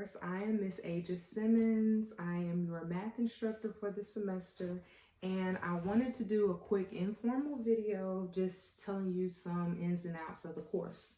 course. I am Miss Aja Simmons. I am your math instructor for the semester, and I wanted to do a quick informal video just telling you some ins and outs of the course.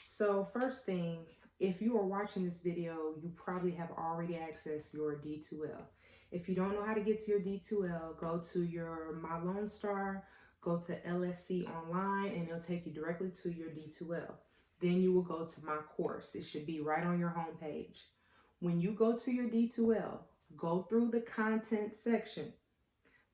So first thing, if you are watching this video, you probably have already accessed your D2L. If you don't know how to get to your D2L, go to your My Lone Star, go to LSC online, and it'll take you directly to your D2L. Then you will go to My Course. It should be right on your home page. When you go to your D2L, go through the content section.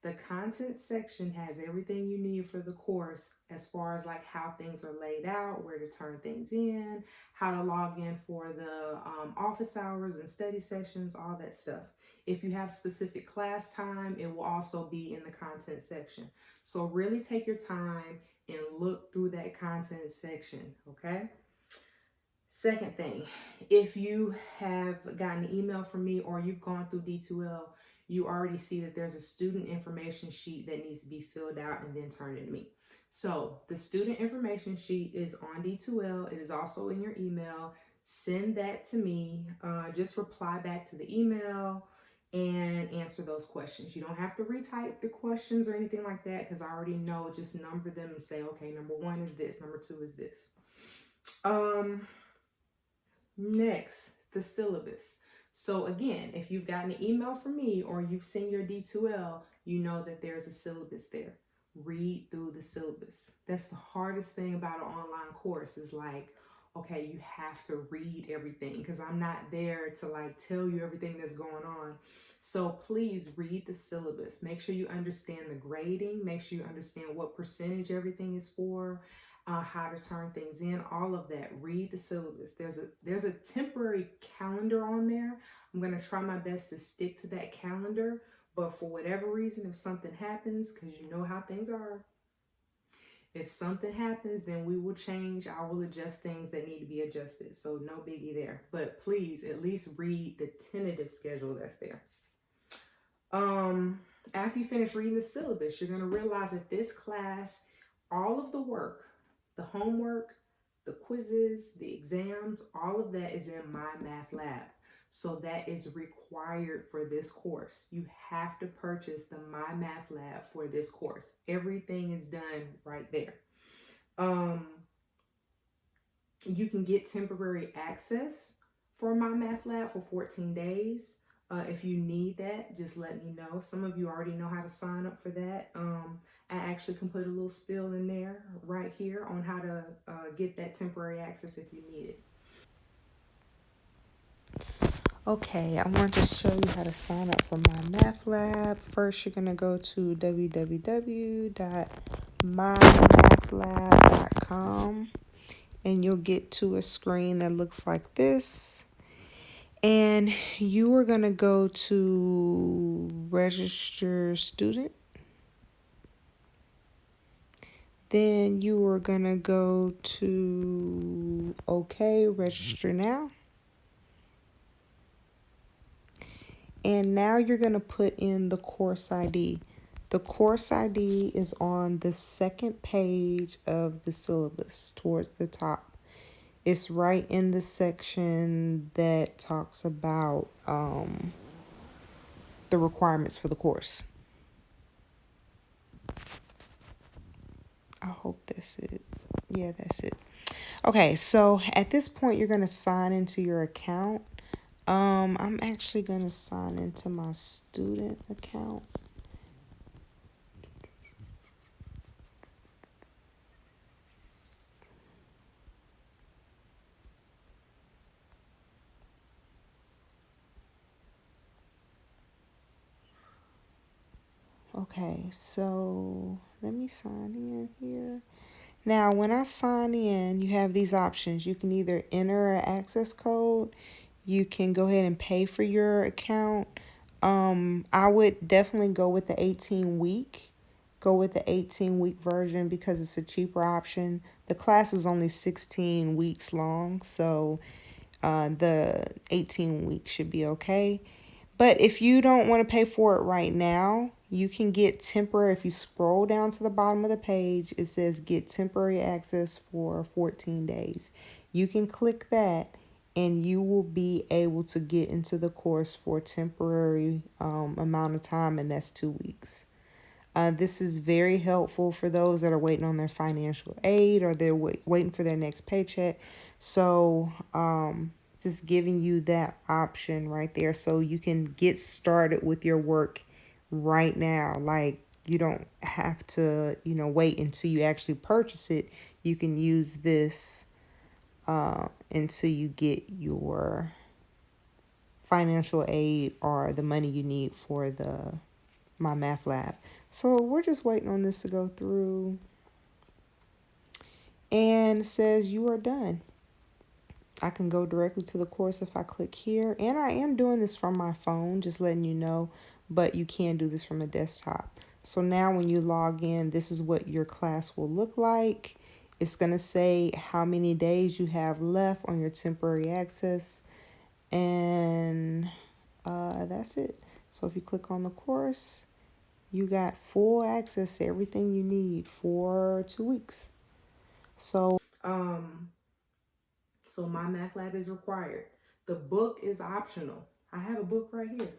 The content section has everything you need for the course as far as like how things are laid out, where to turn things in, how to log in for the office hours and study sessions, all that stuff. If you have specific class time, it will also be in the content section. So really take your time and look through that content section, okay? Second thing, if you have gotten an email from me or you've gone through D2L, you already see that there's a student information sheet that needs to be filled out and then turned in to me. So the student information sheet is on D2L. It is also in your email. Send that to me. Just reply back to the email and answer those questions. You don't have to retype the questions or anything like that because I already know. Just number them and say, okay, number 1 is this, number 2 is this. Next, the syllabus. So again, if you've gotten an email from me or you've seen your D2L, you know that there's a syllabus there. Read through the syllabus. That's the hardest thing about an online course is like, okay, you have to read everything because I'm not there to like tell you everything that's going on. So please read the syllabus. Make sure you understand the grading. Make sure you understand what percentage everything is for. How to turn things in, all of that. Read the syllabus. There's a temporary calendar on there. I'm going to try my best to stick to that calendar, but for whatever reason, if something happens, because you know how things are, if something happens, then we will change. I will adjust things that need to be adjusted. So no biggie there. But please at least read the tentative schedule that's there. After you finish reading the syllabus, you're going to realize that this class, all of the work, the homework, the quizzes, the exams, all of that is in MyMathLab. So that is required for this course. You have to purchase the MyMathLab for this course. Everything is done right there. You can get temporary access for MyMathLab for 14 days. If you need that, just let me know. Some of you already know how to sign up for that. I actually can put a little spiel in there right here on how to get that temporary access if you need it. Okay, I want to show you how to sign up for MyMathLab. First, you're going to go to www.mymathlab.com and you'll get to a screen that looks like this. And you are going to go to register student. Then you are going to go to okay, register now. And now you're going to put in the course ID. The course ID is on the second page of the syllabus towards the top. It's right in the section that talks about the requirements for the course. I hope that's it. Yeah, that's it. Okay, so at this point, you're going to sign into your account. I'm actually going to sign into my student account. Okay, so let me sign in here. Now, when I sign in, you have these options. You can either enter an access code. You can go ahead and pay for your account. I would definitely go with the 18-week. Go with the 18-week version because it's a cheaper option. The class is only 16 weeks long, so the 18 weeks should be okay. But if you don't want to pay for it right now, you can get temporary. If you scroll down to the bottom of the page, it says get temporary access for 14 days. You can click that and you will be able to get into the course for a temporary amount of time, and that's 2 weeks. This is very helpful for those that are waiting on their financial aid or they're waiting for their next paycheck. So just giving you that option right there so you can get started with your work right now. Like, you don't have to, wait until you actually purchase it. You can use this until you get your financial aid or the money you need for the MyMathLab. So we're just waiting on this to go through. And it says you are done. I can go directly to the course if I click here. And I am doing this from my phone, just letting you know. But you can do this from a desktop. So now when you log in, this is what your class will look like. It's going to say how many days you have left on your temporary access. And that's it. So if you click on the course, you got full access to everything you need for 2 weeks. So MyMathLab is required. The book is optional. I have a book right here,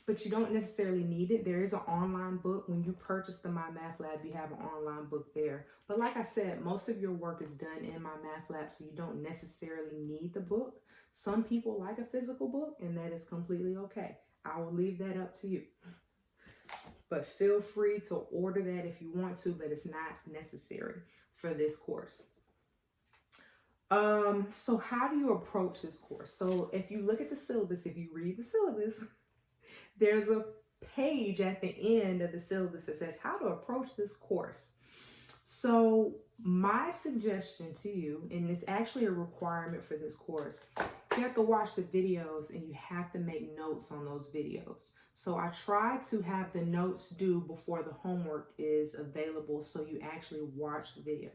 but you don't necessarily need it. There is an online book. When you purchase the MyMathLab, you have an online book there. But like I said, most of your work is done in MyMathLab, so you don't necessarily need the book. Some people like a physical book, and that is completely okay. I will leave that up to you. But feel free to order that if you want to, but it's not necessary for this course. So how do you approach this course? So if you look at the syllabus, if you read the syllabus, there's a page at the end of the syllabus that says how to approach this course. So my suggestion to you, and it's actually a requirement for this course, you have to watch the videos and you have to make notes on those videos. So I try to have the notes due before the homework is available so you actually watch the video.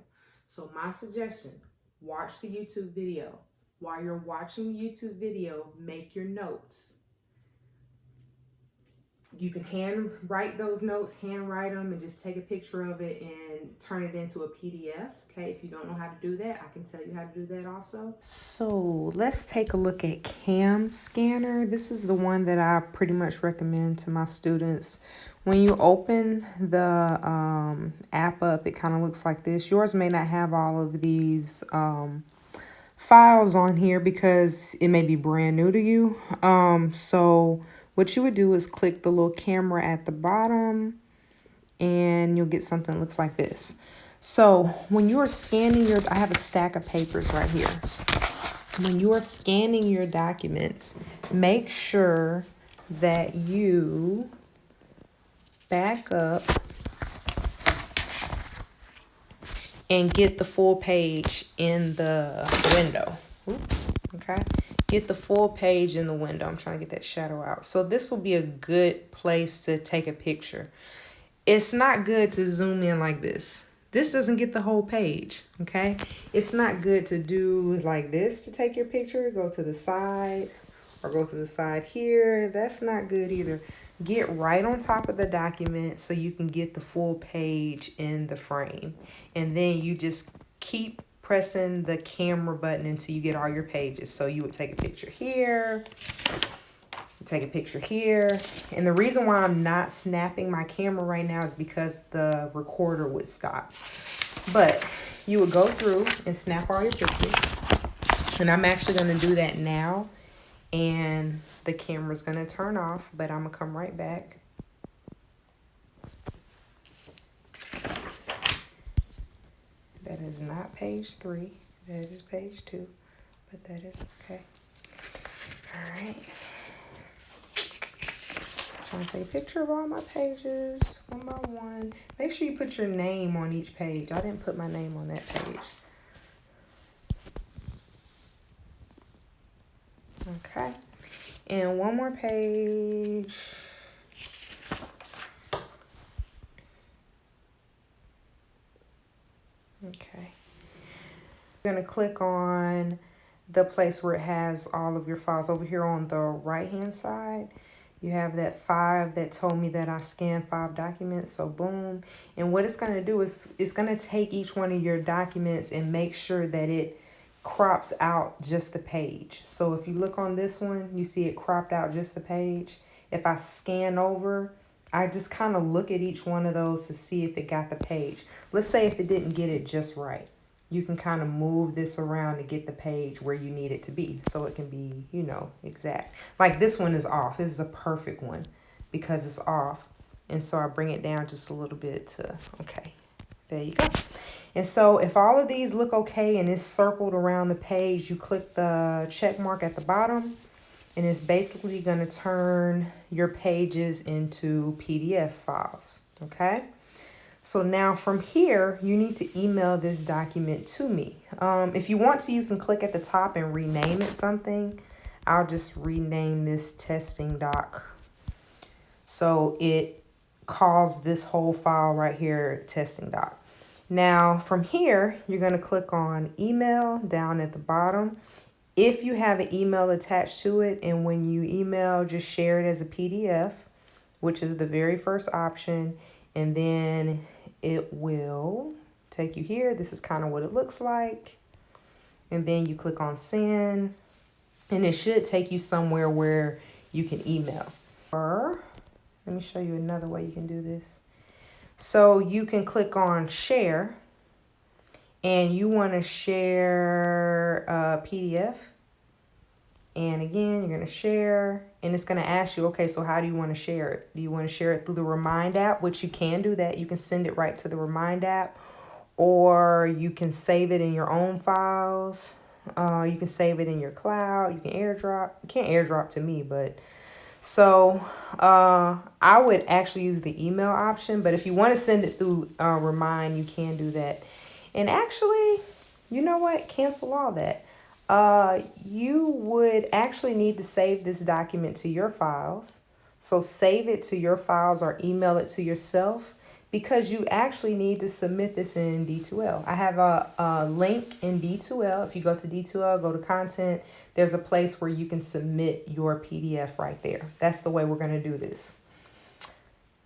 So my suggestion, watch the YouTube video. While you're watching the YouTube video, make your notes. You can hand write those notes, hand write them, and just take a picture of it and turn it into a PDF. Okay, if you don't know how to do that, I can tell you how to do that also. So let's take a look at CamScanner. This is the one that I pretty much recommend to my students. When you open the app up, it kind of looks like this. Yours may not have all of these files on here because it may be brand new to you. So what you would do is click the little camera at the bottom and you'll get something that looks like this. So when you're scanning I have a stack of papers right here. When you're scanning your documents, make sure that you back up and get the full page in the window. Oops, okay. Get the full page in the window. I'm trying to get that shadow out. So this will be a good place to take a picture. It's not good to zoom in like this. This doesn't get the whole page, okay? It's not good to do like this to take your picture. Go to the side or go to the side here. That's not good either. Get right on top of the document so you can get the full page in the frame. And then you just keep pressing the camera button until you get all your pages. So you would take a picture here, take a picture here. And the reason why I'm not snapping my camera right now is because the recorder would stop. But you would go through and snap all your pictures. And I'm actually going to do that now. And the camera's going to turn off, but I'm going to come right back. That is not page 3. That is page 2. But that is okay. All right. Trying to take a picture of all my pages one by one. Make sure you put your name on each page. I didn't put my name on that page. Okay. And one more page. Okay. You're going to click on the place where it has all of your files over here on the right hand side. You have that 5 that told me that I scanned 5 documents. So boom. And what it's going to do is it's going to take each one of your documents and make sure that it crops out just the page. So if you look on this one, you see it cropped out just the page. If I scan over, I just kind of look at each one of those to see if it got the page. Let's say if it didn't get it just right. You can kind of move this around to get the page where you need it to be. So it can be, you know, exact. Like this one is off. This is a perfect one because it's off. And so I bring it down just a little bit to, okay, there you go. And so if all of these look okay and it's circled around the page, you click the check mark at the bottom and it's basically going to turn your pages into PDF files. Okay. So now from here, you need to email this document to me. If you want to, you can click at the top and rename it something. I'll just rename this testing doc. So it calls this whole file right here testing doc. Now from here, you're going to click on email down at the bottom. If you have an email attached to it, and when you email, just share it as a PDF, which is the very first option. And then it will take you here. This is kind of what it looks like. And then you click on send and it should take you somewhere where you can email. Or let me show you another way you can do this. So you can click on share and you want to share a PDF. And again, you're going to share and it's going to ask you, okay, so how do you want to share it? Do you want to share it through the Remind app, which you can do that. You can send it right to the Remind app, or you can save it in your own files. You can save it in your cloud. You can airdrop. You can't airdrop to me, but so I would actually use the email option. But if you want to send it through Remind, you can do that. And actually, you know what? Cancel all that. You would actually need to save this document to your files. So save it to your files or email it to yourself because you actually need to submit this in D2L. I have a link in D2L. If you go to D2L, go to content, there's a place where you can submit your PDF right there. That's the way we're going to do this.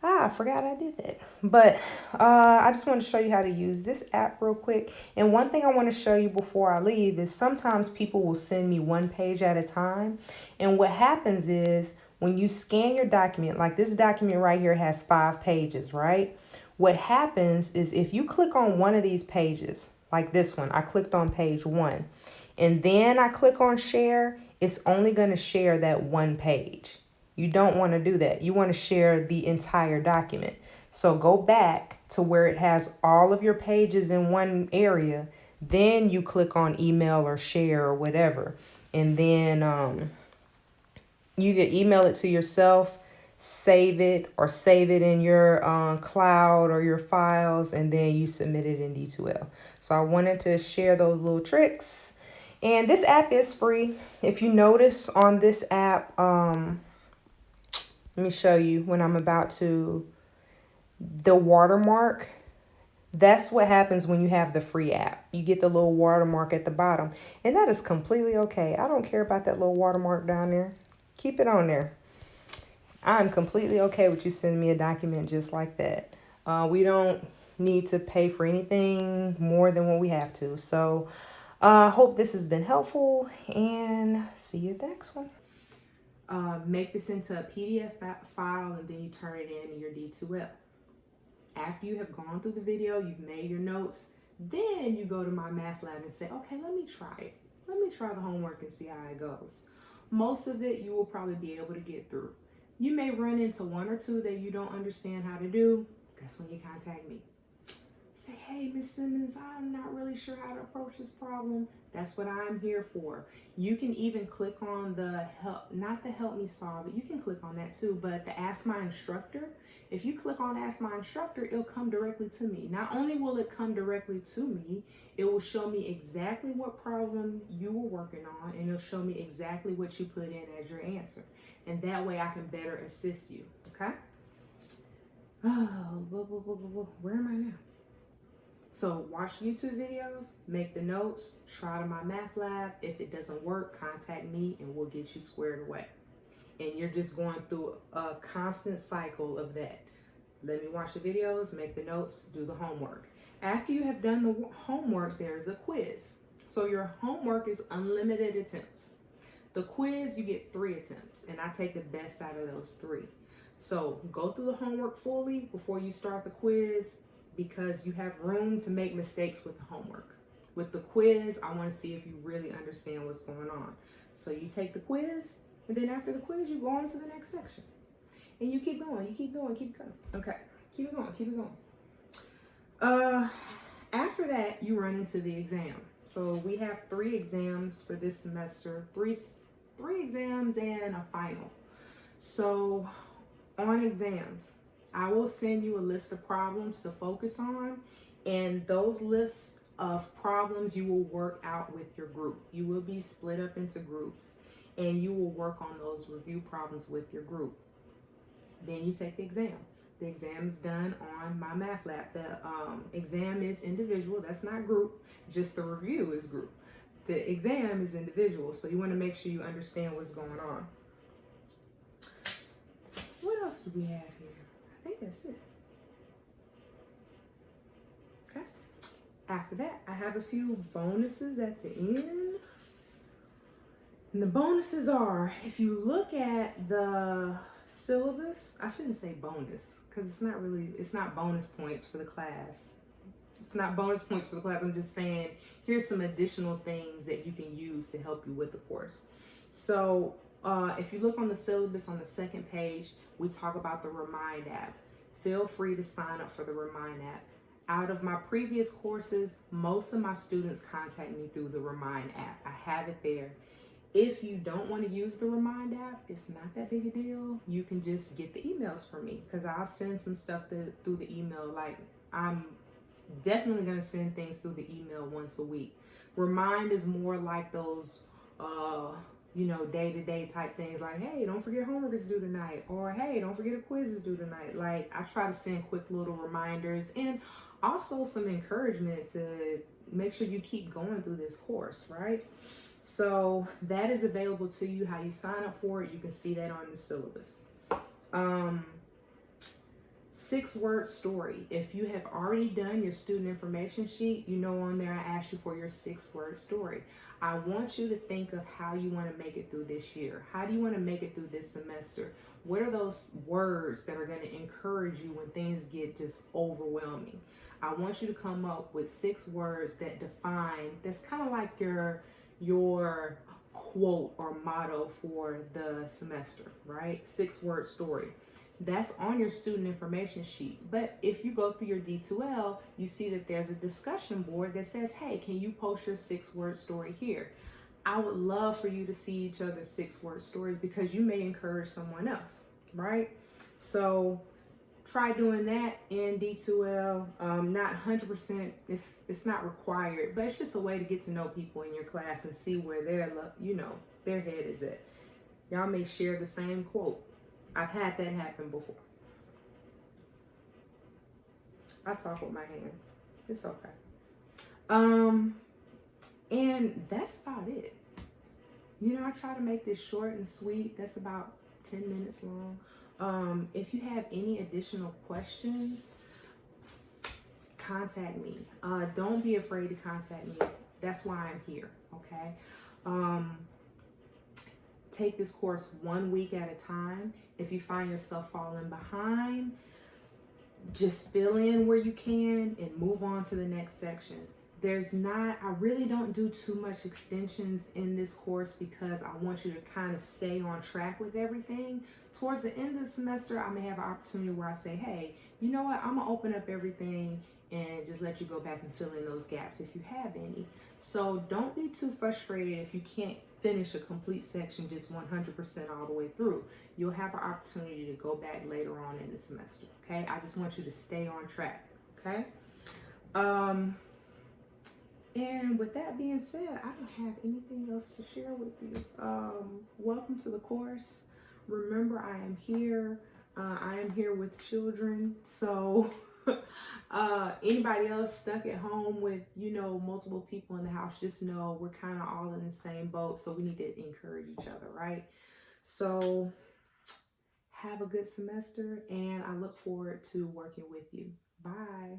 I forgot I did that. But I just want to show you how to use this app real quick. And one thing I want to show you before I leave is sometimes people will send me one page at a time. And what happens is when you scan your document, like this document right here has 5 pages, right? What happens is if you click on one of these pages, like this one, I clicked on page 1, and then I click on share, it's only going to share that one page. You don't want to do that. You want to share the entire document. So go back to where it has all of your pages in one area. Then you click on email or share or whatever. And then you either email it to yourself, save it, or save it in your cloud or your files, and then you submit it in D2L. So I wanted to share those little tricks. And this app is free. If you notice on this app, let me show you when I'm about to, the watermark, that's what happens when you have the free app. You get the little watermark at the bottom, and that is completely okay. I don't care about that little watermark down there. Keep it on there. I'm completely okay with you sending me a document just like that. We don't need to pay for anything more than what we have to. So I hope this has been helpful, and see you at the next one. Make this into a PDF file and then you turn it in your D2L. After you have gone through the video, you've made your notes, then you go to MyMathLab and say, okay, let me try it. Let me try the homework and see how it goes. Most of it you will probably be able to get through. You may run into one or two that you don't understand how to do. That's when you contact me. Say, hey, Miss Simmons, I'm not really sure how to approach this problem. That's what I'm here for. You can even click on the help, not the help me solve it. You can click on that too, but the Ask My Instructor. If you click on Ask My Instructor, it'll come directly to me. Not only will it come directly to me, it will show me exactly what problem you were working on, and it'll show me exactly what you put in as your answer. And that way I can better assist you, okay? Oh, where am I now? So watch YouTube videos, make the notes, try to MyMathLab. If it doesn't work, contact me and we'll get you squared away. And you're just going through a constant cycle of that. Let me watch the videos, make the notes, do the homework. After you have done the homework, there's a quiz. So your homework is unlimited attempts. The quiz, you get 3 attempts, and I take the best out of those 3. So go through the homework fully before you start the quiz, because you have room to make mistakes with the homework. With the quiz, I want to see if you really understand what's going on. So you take the quiz, and then after the quiz, you go on to the next section. And you keep going, you keep going, keep going. Okay, keep it going, keep it going. After that, you run into the exam. So we have 3 exams for this semester, three exams and a final. So on exams, I will send you a list of problems to focus on, and those lists of problems you will work out with your group. You will be split up into groups, and you will work on those review problems with your group. Then you take the exam. The exam is done on MyMathLab. The exam is individual, that's not group, just the review is group. The exam is individual, so you want to make sure you understand what's going on. What else do we have here? I think that's it. Okay. After that, I have a few bonuses at the end. And the bonuses are, if you look at the syllabus, I shouldn't say bonus, because it's not bonus points for the class. It's not bonus points for the class. I'm just saying, here's some additional things that you can use to help you with the course. So if you look on the syllabus on the second page, we talk about the Remind app. Feel free to sign up for the Remind app. Out of my previous courses, most of my students contact me through the Remind app. I have it there. If you don't want to use the Remind app, it's not that big a deal. You can just get the emails from me, because I'll send some stuff through the email. Like, I'm definitely going to send things through the email once a week. Remind is more like those, day-to-day type things, like, hey, don't forget homework is due tonight, or hey, don't forget a quiz is due tonight. Like, I try to send quick little reminders, and also some encouragement to make sure you keep going through this course, right? So that is available to you. How you sign up for it, you can see that on the syllabus. 6-word story. If you have already done your student information sheet, you know on there I asked you for your 6-word story. I want you to think of how you want to make it through this year. How do you want to make it through this semester? What are those words that are going to encourage you when things get just overwhelming? I want you to come up with 6 words that define, that's kind of like your quote or motto for the semester, right? 6-word story. That's on your student information sheet. But if you go through your D2L, you see that there's a discussion board that says, hey, can you post your 6-word story here? I would love for you to see each other's 6-word stories, because you may encourage someone else, right? So try doing that in D2L. Not 100%, it's not required, but it's just a way to get to know people in your class and see where their head is at. Y'all may share the same quote. I've had that happen before. I talk with my hands. It's okay. And that's about it. I try to make this short and sweet. That's about 10 minutes long. If you have any additional questions, contact me. Don't be afraid to contact me. That's why I'm here, okay? Take this course 1 week at a time. If you find yourself falling behind, just fill in where you can and move on to the next section. I really don't do too much extensions in this course, because I want you to kind of stay on track with everything. Towards the end of the semester, I may have an opportunity where I say, hey, you know what, I'm gonna open up everything and just let you go back and fill in those gaps if you have any. So don't be too frustrated if you can't finish a complete section just 100% all the way through. You'll have an opportunity to go back later on in the semester, okay? I just want you to stay on track, okay? And with that being said, I don't have anything else to share with you. Welcome to the course. Remember, I am here. I am here with children. So anybody else stuck at home with, multiple people in the house, just know we're kind of all in the same boat. So we need to encourage each other, right? So have a good semester, and I look forward to working with you. Bye.